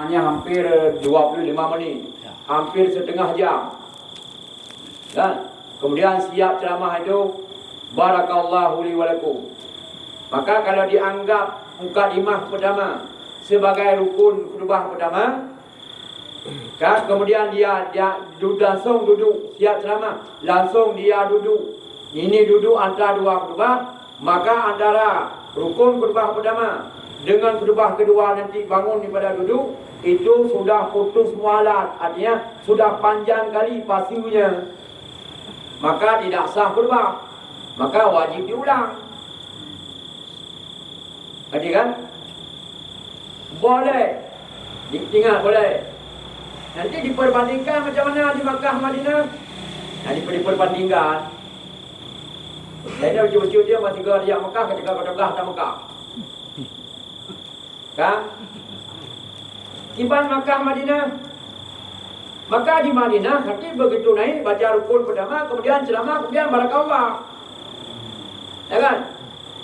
Jaraknya hampir 25 menit. Hampir setengah jam. Dan kemudian siap ceramah itu, barakallahu li wa lakum. Maka kalau dianggap mukadimah pertama sebagai rukun khutbah pertama, kan, kemudian dia langsung duduk siap ceramah, langsung dia duduk. Ini duduk antara dua khutbah, maka antara rukun khutbah pertama dengan khutbah kedua nanti bangun daripada duduk, itu sudah putus mualat, artinya sudah panjang kali pasiunya. Maka tidak sah khutbah, maka wajib diulang. Tadi kan? Boleh. Ingat boleh. Nanti diperbandingkan macam mana di Makkah, Madinah. Nanti diperbandingkan. Saya lucu-lucu dia masih ke Makkah ketika ke Tengah dan Makkah. Kan? Tiba Makkah, Madinah. Maka di Madinah khatib begitu naik baca rukun pertama, kemudian ceramah, kemudian barakallah. Ya kan?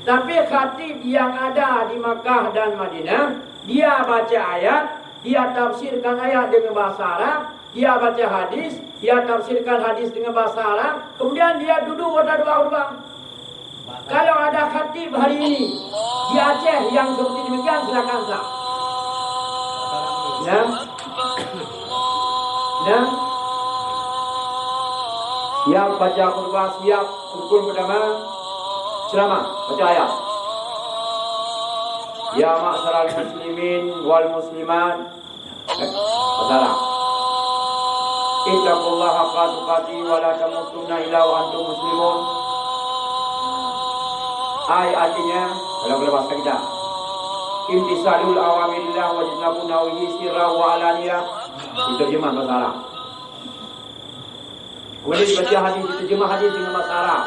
Tapi khatib yang ada di Makkah dan Madinah, dia baca ayat, dia tafsirkan ayat dengan bahasa Arab, dia baca hadis, dia tafsirkan hadis dengan bahasa Arab, kemudian dia duduk pada dua khutbah. Kalau ada khatib hari ini di Aceh yang seperti demikian, silakan sah. Ya. Dan siap baca khutbah, siap rukun pertama, ceramah, baca ayat. Ya ma'syaral muslimin wal muslimat. Masalah. Ittaqullaha haqqa tuqatih wa la tamutunna illa wa antum muslimun. Artinya dalam bahasa kita, imtisalul awamirillah wa jitnabun nawahi sirra wa alaniyah. Diterjemah bahasa Arab. Kemudian dibaca hadis, diterjemah hadis dengan bahasa Arab.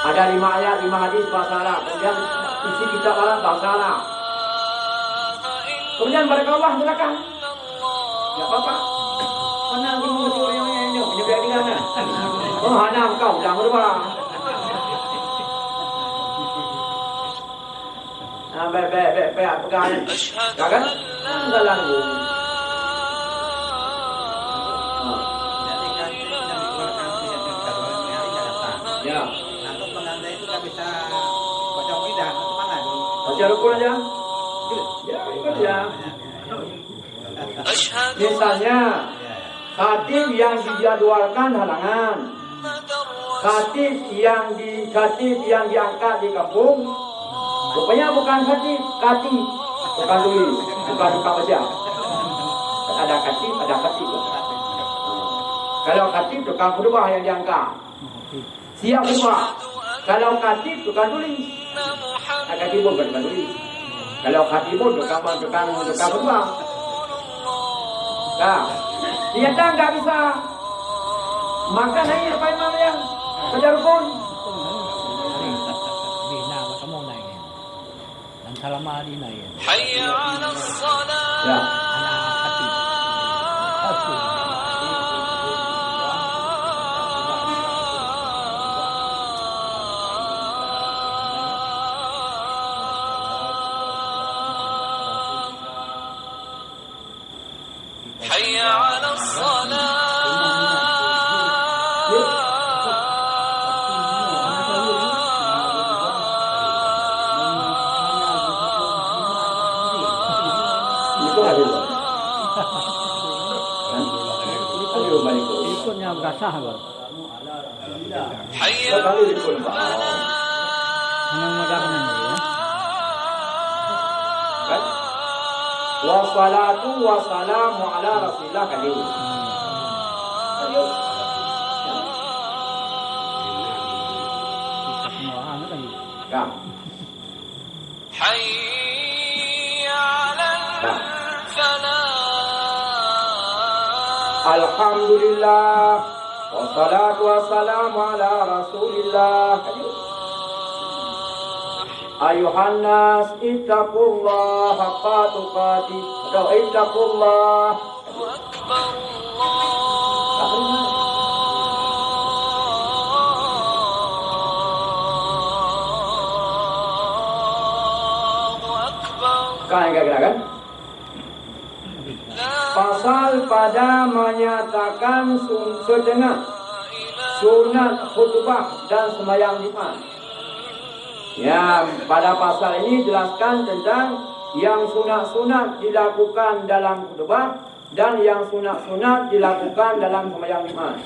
Ada 5 ayat, 5 hadis bahasa Arab. Kemudian isi kitab Arab bahasa Arab. Kemudian barakallah, silakan. Ya apa-apa. Mana aku mau betul yang ini? Menyebut di mana? Oh, hana kau dah berubah. Baik, pegang. Kan? Enggak lalu. Ya. Untuk penanda itu tak bisa baca Al-Quran atau mana dulu? Baca rukun aja. Ya, ikut ya. Misalnya khatib yang dijadwalkan halangan, khatib yang diangkat di kampung, rupanya bukan khatib, bukan tulis, bukan tukang baca. Ada khatib, ada khatib. Kalau khatib tukang khutbah yang diangkat, siap khutbah. Kalau khatib tukang tulis, khatib pun bukan tulis. Kalau khatib pun tukang khutbah. Nah, ternyata nggak bisa. Maka naik apa yang yang kejar rukun. Selama di naik. Ya. حي على الصلاة Ikutnya berasah apa? حي على Menang madakan ya. Wassalatu wassalamu ala rasulillah kali. Ya. حي على الفلاح Alhamdulillah wassalatu wassalamu ala rasulillah. Ayuhan nas ittaqullah haqqa tuqatih. Atau ittaqullah. أكبر الله أكبر Kan kira-kira kan? pasal pada menyatakan setengah sunat khutbah dan sembahyang Jumat. Ya, pada pasal ini jelaskan tentang yang sunat-sunat dilakukan dalam khutbah dan yang sunat-sunat dilakukan dalam sembahyang Jumat.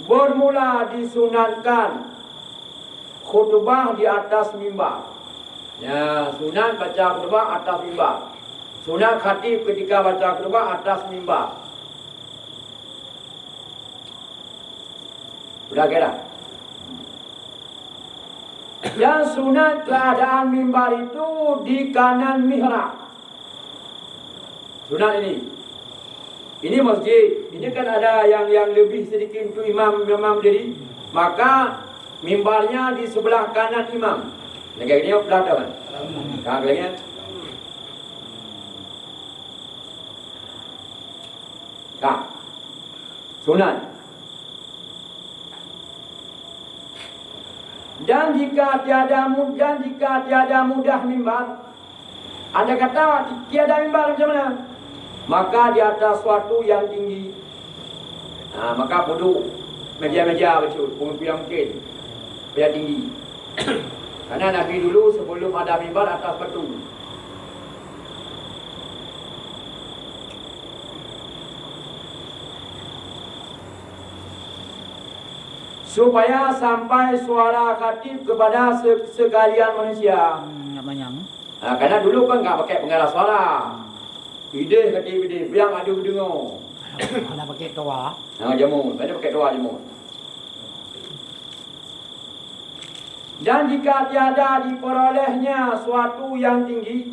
Bermula disunatkan khutbah di atas mimbar. Ya, sunat baca khutbah atas mimbar. Sunat khatib ketika baca khutbah atas mimbar. Sudah kira? Dan sunat keadaan mimbar itu di kanan mihrab. Sunat ini. Ini masjid. Ini kan ada yang lebih sedikit itu imam berdiri. Maka mimbarnya di sebelah kanan imam. Negara ini belakang. Kan lagi. Kak. Sunat. Dan jika tiada mudah mimbar, Anda kata tiada mimbar macam mana? Maka di atas suatu yang tinggi. Maka duduk meja-meja betul, pemimpinan mungkin meja tinggi. Karena Nabi dulu sebelum ada mimbar atas batu. Supaya sampai suara khatib kepada sekalian manusia. Banyak. Karena dulu kan tak pakai pengeras suara. Ide khatib ide, biang ada dengar. Ada pakai toa. Jamun, ada pakai doa jamun. Dan jika tiada diperolehnya suatu yang tinggi,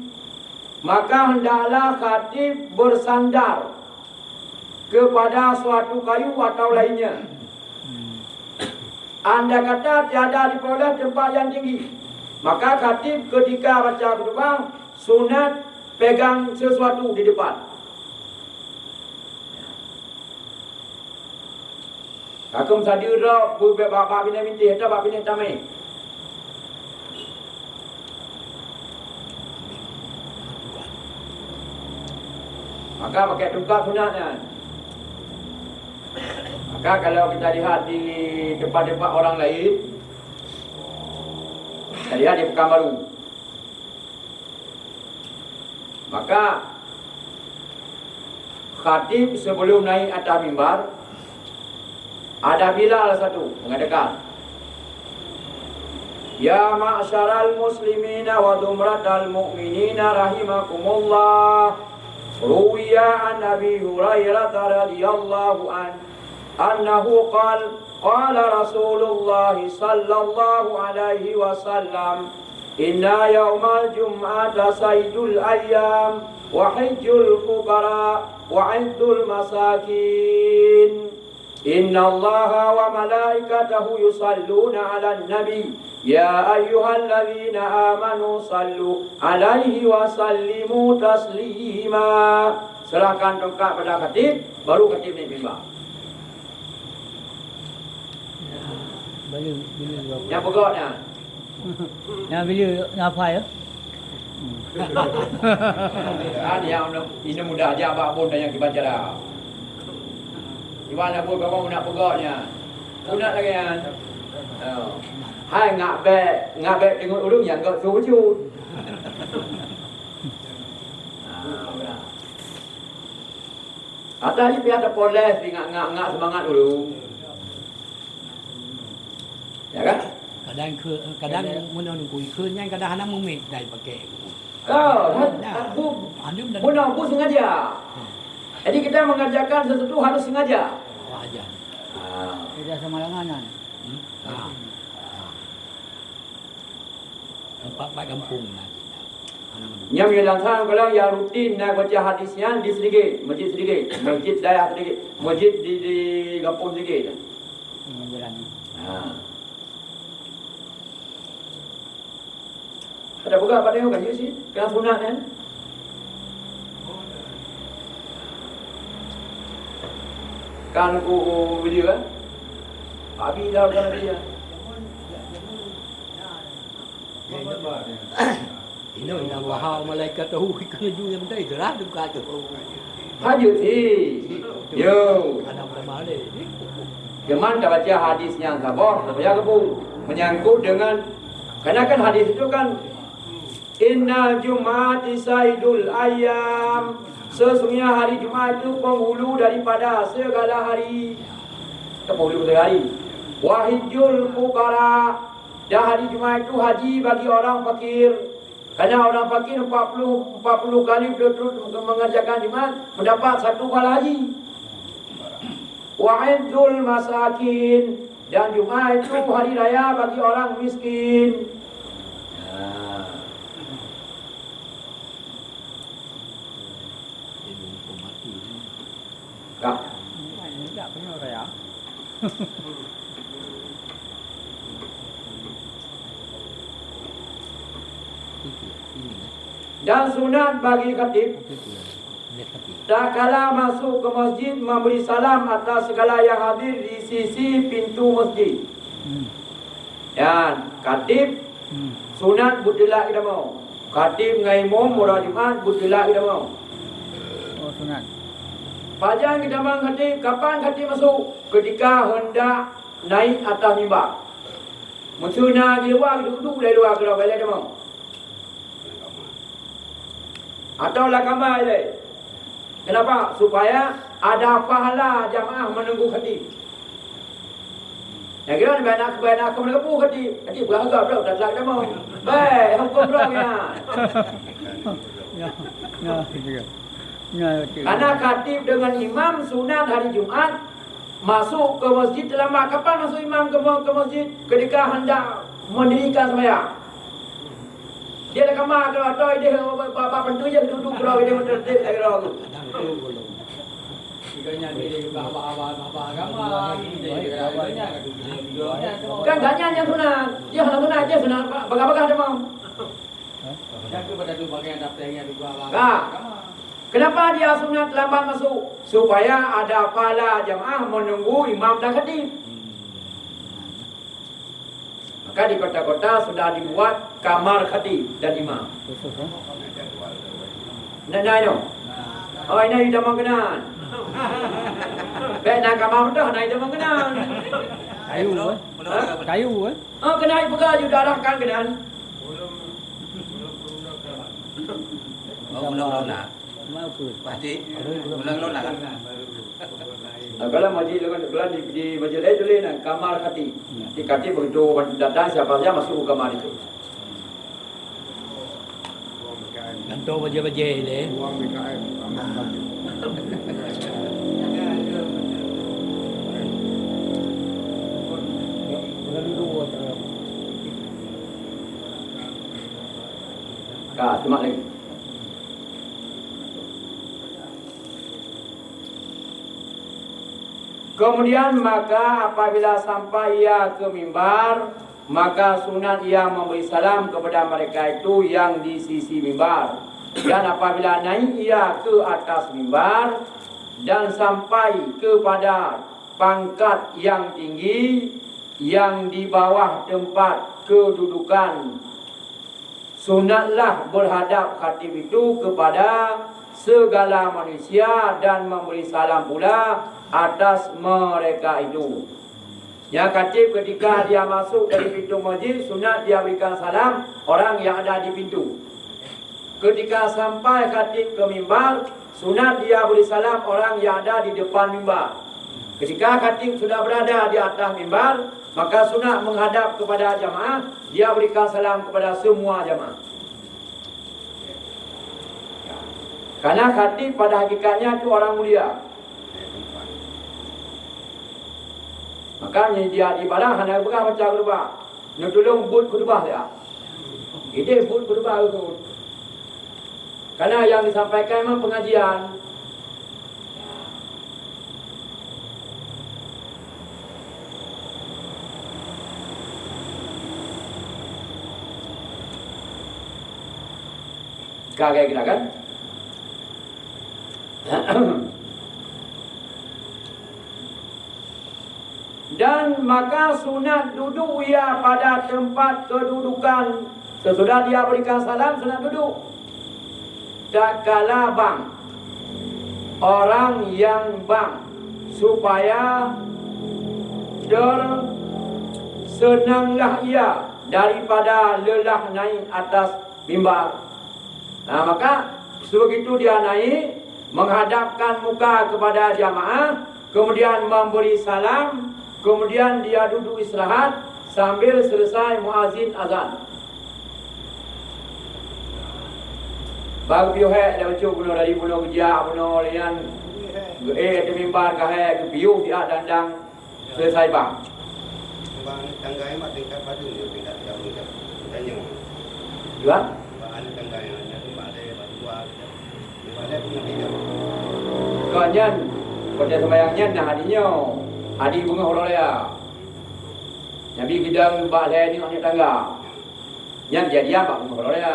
maka hendaklah khatib bersandar kepada suatu kayu atau lainnya. Anda kata tiada diperoleh tempat yang tinggi, maka khatib ketika baca khutbah sunat pegang sesuatu di depan. Akum sadira bu bapa bina minti hata bapa bina tamai. Maka pakai tukar sunatnya. Maka kalau kita lihat di tempat-tempat orang lain, kita lihat di Pekanbaru, maka khatib sebelum naik atas mimbar, ada Bilal satu mengatakan, Ya ma'asyaral muslimina wa dumratal mu'minina rahimakumullah, ruwiya an Abi Hurairah radhiyallahu anhu annahu qala Rasulullah sallallahu alaihi wasallam, inna yawmal jum'ata saydul ayyam wa hajjul fuqara wa 'iddul masakin. Inna Allaha wa malaikatahu yusalluna 'alan nabi ya ayyuhalladzina amanu sallu 'alaihi wa sallimu taslima. Serahkan tongkat pada khatib, baru khatib naik mimbar. Bila Yang pegaknya. yang bila ngapa ya? Yang ini mudah aja abang pun dan yang dibaca dah. Iwan pun bapak nak pegaknya. Punat lagi kan. Hai ngak bek tengok urung yang kau suju. Atas ni pihak ada poles ngak semangat dulu. Ya kan? Kadang menunggu ikutnya kadang anak memik dari pakai. Aku sengaja. Jadi kita mengerjakan sesuatu harus sengaja. Wajar. Tidak semalanganan. Empat kampung lah. Yang lantaran kalau yang rutin nak baca hadisnya di sedikit, masjid sedikit, masjid daerah sedikit, masjid di kampung sedikit. Ada buka pada yang kayu sih, kena sunat kan? Kan aku video kan? Abi dah kan dia. Ini nak wahau malaikat tu kena juga yang penting itulah duka tu. ถ้าอยู่ที่โย Ada berapa ada? Cuman dah baca hadisnya sabar, baca kebun menyangkut dengan karena kan hadis itu kan Inna Jum'ati Saidul Ayyam. Sesungguhnya hari Jumat itu penghulu daripada segala hari. Penghulu segala hari. Wahijul Fuqara. Dan hari Jumat itu haji bagi orang fakir. Karena orang fakir 40 kali berturut mengerjakan Jumat mendapat satu pahala haji. Wa'idul Masakin. Dan Jumat itu hari raya bagi orang miskin. Tak. Tak punya raya. Dan sunat bagi khatib tak kala masuk ke masjid memberi salam atas segala yang hadir di sisi pintu masjid. Dan khatib sunat budilak kita mau. Khatib ngai mom murah Jumat budilak kita mau. Oh sunat. Pajang kita mang khatib, kapan khatib masuk? Ketika hendak naik atas mimbar. Musuna di luar duduk dari luar kalau balik dia mau. Atau lah kamar dia. Kenapa? Supaya ada pahala jamaah menunggu khatib. Yang kira ni banyak aku menunggu khatib. Khatib berharga pula dah telah dia mau. Baik, hukum pula ya. Ya. Ya. Karena khatib dengan imam sunat hari Jumat masuk ke masjid terlambat. Kapan masuk imam ke masjid? Ketika hendak mendirikan sembahyang. Dia dah kamar kalau atau dia bapa pentu je duduk kalau dia tertib kalau tu. Jikanya dia bawa agama dia Kan ganyan yang sunat. Dia hendak sunat je sunat bagah-bagah dia mau. Yang kepada tu bagian dapatnya juga Nah, kenapa dia sunat lambat masuk? Supaya ada pahala jamaah menunggu imam dan khatib. Maka di kota-kota sudah dibuat kamar khatib dan imam. Nak no. Oh ini dah mengenal. Baik nak kamar dah nak dah mengenal. Kayu eh. Kayu eh. Oh kena pegang you darahkan kenan. Ulang nak. Mau ke? Pasti. Ulang nak kan. Kalau majlis di majlis lain tu lain kamar khatib. Di khatib begitu datang siapa saja masuk ke kamar itu. Kantor baje-baje dia. Semak lagi. Kemudian maka apabila sampai ia ke mimbar, maka sunat ia memberi salam kepada mereka itu yang di sisi mimbar. Dan apabila naik ia ke atas mimbar dan sampai kepada pangkat yang tinggi yang di bawah tempat kedudukan, sunatlah berhadap khatib itu kepada segala manusia dan memberi salam pula atas mereka itu. Ya khatib ketika dia masuk dari pintu masjid, sunat dia berikan salam orang yang ada di pintu. Ketika sampai khatib ke mimbar, sunat dia beri salam orang yang ada di depan mimbar. Ketika khatib sudah berada di atas mimbar, maka sunat menghadap kepada jamaah, dia berikan salam kepada semua jamaah. Karena khatib pada hakikatnya itu orang mulia. Makanya dia di barang hendak pegang macam khutbah. Nak tolong buat khutbah dia. Ide buat khutbah itu. Karena yang disampaikan memang pengajian. Kaget kita kan? Dan maka sunat duduk ia pada tempat kedudukan Sesudah dia berikan salam, senang duduk. Tak kala bang orang yang bang supaya senanglah ia daripada lelah naik atas mimbar. Nah, maka sebegitu dia naik menghadapkan muka kepada jamaah, kemudian memberi salam, kemudian dia duduk istirahat sambil selesai muazin azan. Baru piu hek dah baca bunuh dari bunuh kerja bunuh lian di mimbar ke hek ke piu dia dandang selesai bang. Bang tangga yang tingkat batu dia pindah jauh jauh. Tanya. Jual? Bang tangga yang ada di balik batu dua. Di balik punya tiga. Kau nyan, kau dia sembahyang nyan nah hadinya. Hadi bunga orang dia. Nabi kita mbak saya ni orang tangga. Nyan jadi apa bunga orang dia.